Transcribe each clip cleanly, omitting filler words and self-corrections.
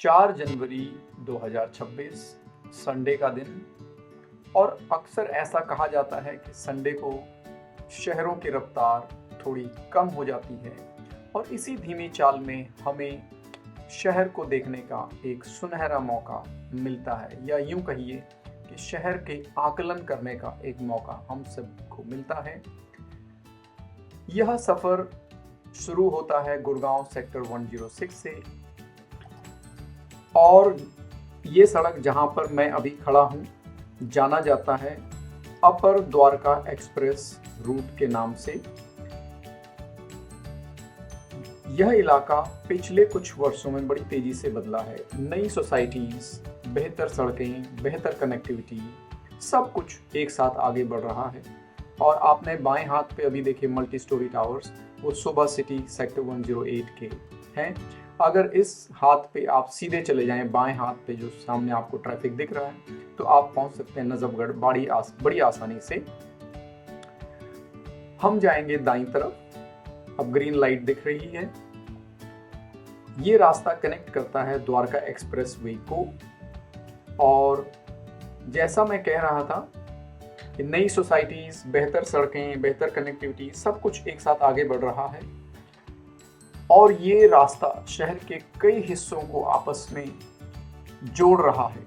4 जनवरी 2026 Sunday का दिन। और अक्सर ऐसा कहा जाता है कि संडे को शहरों की रफ्तार थोड़ी कम हो जाती है और इसी धीमी चाल में हमें शहर को देखने का एक सुनहरा मौका मिलता है, या यूं कहिए कि शहर के आकलन करने का एक मौका हम सबको मिलता है। यह सफ़र शुरू होता है गुड़गांव सेक्टर 106 से, और ये सड़क जहाँ पर मैं अभी खड़ा हूँ जाना जाता है अपर द्वारका एक्सप्रेस रूट के नाम से। यह इलाका पिछले कुछ वर्षों में बड़ी तेजी से बदला है। नई सोसाइटीज, बेहतर सड़कें, बेहतर कनेक्टिविटी, सब कुछ एक साथ आगे बढ़ रहा है। और आपने बाएं हाथ पे अभी देखे मल्टी स्टोरी टावर्स, वो शोभा सिटी सेक्टर 108 के हैं। अगर इस हाथ पे आप सीधे चले जाएं, बाएं हाथ पे जो सामने आपको ट्रैफिक दिख रहा है, तो आप पहुंच सकते हैं नजफगढ़ बड़ी आसानी से। हम जाएंगे दाईं तरफ, अब ग्रीन लाइट दिख रही है। ये रास्ता कनेक्ट करता है द्वारका एक्सप्रेस वे को। और जैसा मैं कह रहा था कि नई सोसाइटीज, बेहतर सड़कें, बेहतर कनेक्टिविटी, सब कुछ एक साथ आगे बढ़ रहा है। और ये रास्ता शहर के कई हिस्सों को आपस में जोड़ रहा है।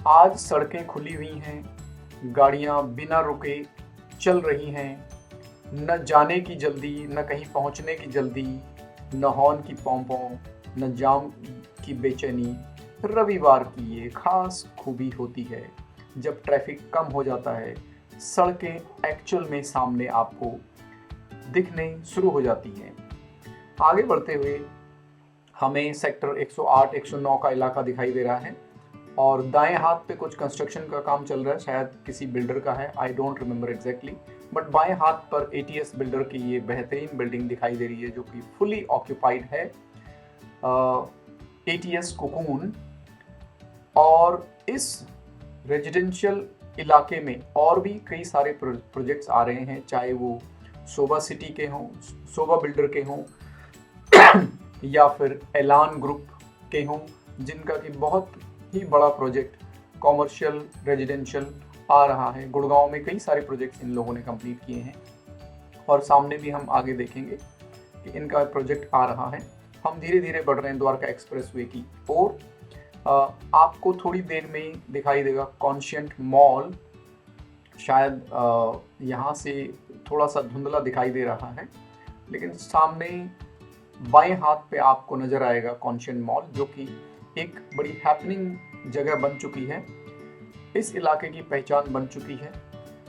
आज सड़कें खुली हुई हैं, गाड़ियां बिना रुके चल रही हैं, न जाने की जल्दी, न कहीं पहुंचने की जल्दी, न हॉर्न की पों-पों, न जाम की बेचैनी। रविवार की ये खास खूबी होती है जब ट्रैफिक कम हो जाता है, सड़कें एक्चुअल में सामने आपको दिखने शुरू हो जाती हैं। आगे बढ़ते हुए हमें सेक्टर 108, 109 का इलाका दिखाई दे रहा है, और दाएं हाथ पे कुछ कंस्ट्रक्शन का काम चल रहा है, शायद किसी बिल्डर का है, I don't remember exactly. But बाएं हाथ पर एटीएस बिल्डर की ये बेहतरीन बिल्डिंग दिखाई दे रही है जो कि फुली ऑक्यूपाइड है, एटीएस कोकून। और इस रेजिडेंशियल इलाके में और भी कई सारे प्रोजेक्ट्स आ रहे हैं, चाहे वो शोभा सिटी के हों, शोभा बिल्डर के हों या फिर एलान ग्रुप के हों, जिनका कि बहुत ही बड़ा प्रोजेक्ट कॉमर्शियल रेजिडेंशियल आ रहा है। गुड़गांव में कई सारे प्रोजेक्ट्स इन लोगों ने कंप्लीट किए हैं, और सामने भी हम आगे देखेंगे कि इनका प्रोजेक्ट आ रहा है। हम धीरे धीरे बढ़ रहे हैं द्वारका एक्सप्रेस वे की ओर। आपको थोड़ी देर में दिखाई देगा कॉन्शियंट मॉल, शायद यहाँ से थोड़ा सा धुंधला दिखाई दे रहा है, लेकिन सामने बाएं हाथ पे आपको नजर आएगा कॉन्शियंट मॉल, जो कि एक बड़ी हैपनिंग जगह बन चुकी है, इस इलाके की पहचान बन चुकी है।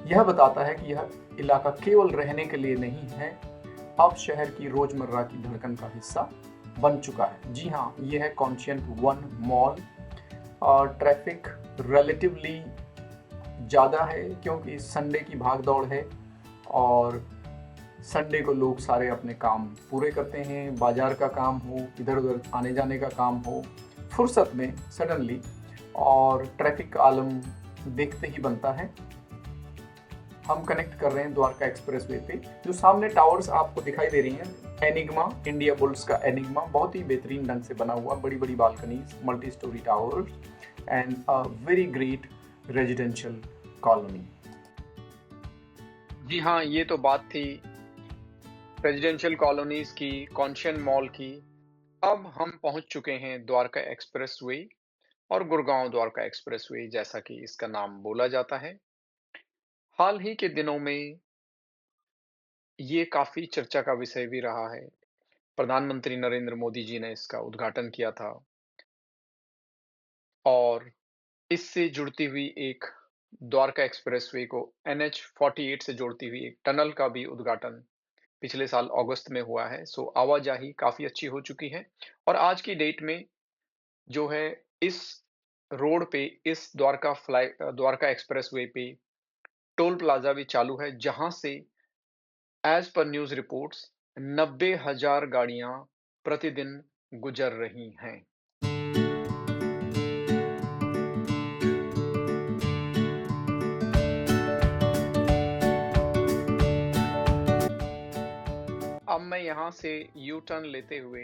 यह बताता है कि यह इलाका केवल रहने के लिए नहीं है, अब शहर की रोजमर्रा की धड़कन का हिस्सा बन चुका है। जी हाँ, यह है कॉन्शियंट 1 मॉल। और ट्रैफिक रिलेटिवली ज़्यादा है क्योंकि संडे की भाग दौड़ है, और संडे को लोग सारे अपने काम पूरे करते हैं, बाजार का काम हो, इधर उधर आने जाने का काम हो, फुर्सत में सडनली, और ट्रैफिक का आलम देखते ही बनता है। हम कनेक्ट कर रहे हैं द्वारका एक्सप्रेस वे पे। जो सामने टावर्स आपको दिखाई दे रही हैं, एनिग्मा, इंडिया बुल्स का एनिग्मा, बहुत ही बेहतरीन ढंग से बना हुआ, बड़ी बड़ी balconies, multi storey towers and a very great residential colony. जी हाँ, ये तो बात थी रेजिडेंशियल कॉलोनीज की, कॉन्शियंट मॉल की। अब हम पहुंच चुके हैं द्वारका एक्सप्रेस वे और गुड़गांव द्वारका एक्सप्रेस वे, जैसा कि इसका नाम बोला जाता है। हाल ही के दिनों में ये काफी चर्चा का विषय भी रहा है। प्रधानमंत्री नरेंद्र मोदी जी ने इसका उद्घाटन किया था, और इससे जुड़ती हुई एक द्वारका एक्सप्रेसवे को NH 48 से जोड़ती हुई एक टनल का भी उद्घाटन पिछले साल अगस्त में हुआ है। सो आवाजाही काफी अच्छी हो चुकी है, और आज की डेट में जो है इस रोड पे, इस द्वारका एक्सप्रेसवे पे टोल प्लाजा भी चालू है, जहां से एज पर न्यूज रिपोर्ट्स 90,000 गाड़ियां प्रतिदिन गुजर रही हैं। अब मैं यहां से यू टर्न लेते हुए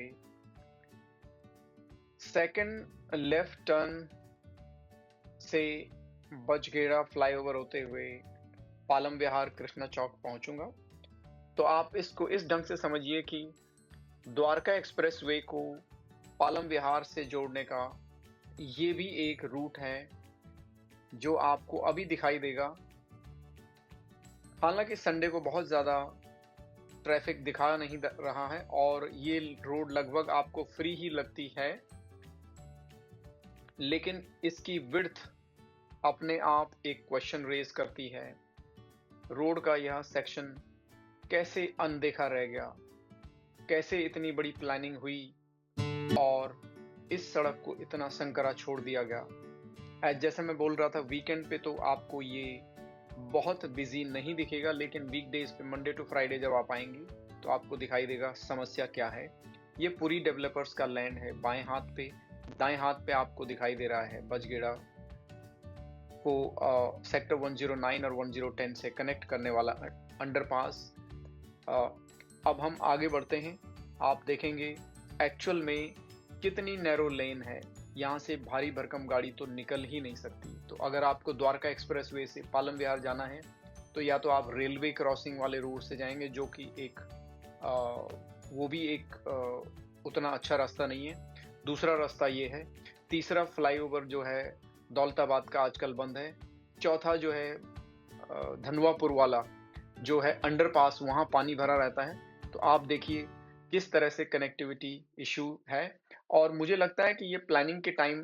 सेकंड लेफ्ट टर्न से बजगेड़ा फ्लाईओवर होते हुए पालम विहार कृष्णा चौक पहुंचूंगा। तो आप इसको इस ढंग से समझिए कि द्वारका एक्सप्रेसवे को पालम विहार से जोड़ने का ये भी एक रूट है जो आपको अभी दिखाई देगा। हालांकि संडे को बहुत ज़्यादा ट्रैफिक दिखा नहीं रहा है और ये रोड लगभग आपको फ्री ही लगती है, लेकिन इसकी विड्थ अपने आप एक क्वेश्चन रेज करती है। रोड का यह सेक्शन कैसे अनदेखा रह गया, कैसे इतनी बड़ी प्लानिंग हुई और इस सड़क को इतना संकरा छोड़ दिया गया। जैसे मैं बोल रहा था, वीकेंड पे तो आपको ये बहुत बिजी नहीं दिखेगा, लेकिन वीकडेज पे मंडे टू फ्राइडे जब आप आएंगे तो आपको दिखाई देगा समस्या क्या है। ये पूरी डेवलपर्स का लैंड है। बाएं हाथ पे, दाएं हाथ पे आपको दिखाई दे रहा है बजगेड़ा को सेक्टर 109 और 1010 से कनेक्ट करने वाला अंडरपास। अब हम आगे बढ़ते हैं। आप देखेंगे एक्चुअल में कितनी नैरो लेन है, यहाँ से भारी भरकम गाड़ी तो निकल ही नहीं सकती। तो अगर आपको द्वारका एक्सप्रेसवे से पालम विहार जाना है तो या तो आप रेलवे क्रॉसिंग वाले रूट से जाएंगे, जो कि एक वो भी एक उतना अच्छा रास्ता नहीं है। दूसरा रास्ता ये है। तीसरा फ्लाईओवर जो है दौलताबाद का आजकल बंद है। चौथा जो है धनवापुर वाला जो है अंडरपास, वहाँ पानी भरा रहता है। तो आप देखिए किस तरह से कनेक्टिविटी इशू है, और मुझे लगता है कि ये प्लानिंग के टाइम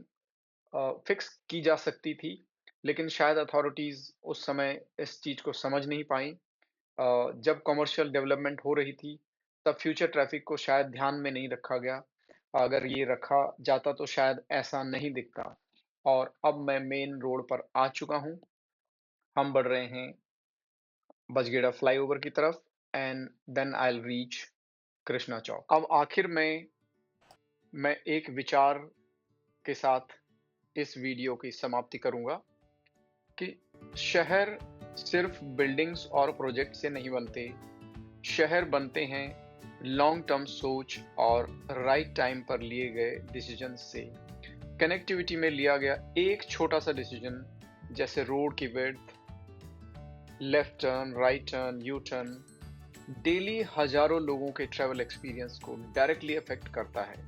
फिक्स की जा सकती थी, लेकिन शायद अथॉरिटीज़ उस समय इस चीज़ को समझ नहीं पाई। जब कमर्शियल डेवलपमेंट हो रही थी तब फ्यूचर ट्रैफिक को शायद ध्यान में नहीं रखा गया। अगर ये रखा जाता तो शायद ऐसा नहीं दिखता। और अब मैं मेन रोड पर आ चुका हूँ। हम बढ़ रहे हैं बजगेड़ा फ्लाईओवर की तरफ and then I will reach Krishna Chowk. अब आखिर में मैं एक विचार के साथ इस वीडियो की समाप्ति करूंगा कि शहर सिर्फ बिल्डिंग्स और प्रोजेक्ट से नहीं बनते। शहर बनते हैं लॉन्ग टर्म सोच और राइट टाइम पर लिए गए डिसीजन से। कनेक्टिविटी में लिया गया एक छोटा सा डिसीजन, जैसे रोड की width, left turn, right turn, U turn, daily हजारों लोगों के ट्रैवल एक्सपीरियंस को डायरेक्टली अफेक्ट करता है।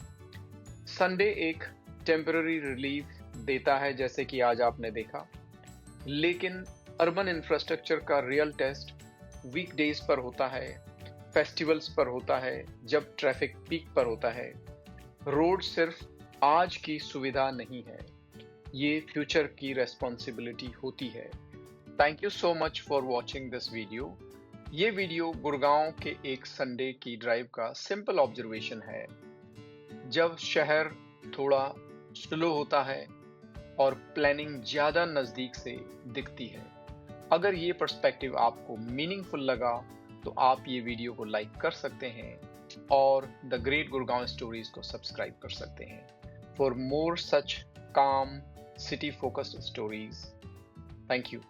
संडे एक टेम्पररी रिलीफ देता है, जैसे कि आज आपने देखा, लेकिन अर्बन इंफ्रास्ट्रक्चर का रियल टेस्ट वीकडेज पर होता है, फेस्टिवल्स पर होता है, जब ट्रैफिक पीक पर होता है। रोड सिर्फ आज की सुविधा नहीं है, ये फ्यूचर की रेस्पॉन्सिबिलिटी होती है। Thank you so much for watching this video. ये वीडियो गुड़गांव के एक संडे की ड्राइव का सिंपल ऑब्जर्वेशन है, जब शहर थोड़ा स्लो होता है और प्लानिंग ज़्यादा नज़दीक से दिखती है। अगर ये पर्सपेक्टिव आपको मीनिंगफुल लगा तो आप ये वीडियो को लाइक कर सकते हैं और द ग्रेट गुड़गांव स्टोरीज को सब्सक्राइब कर सकते हैं फॉर मोर सच काम city focused stories. Thank you.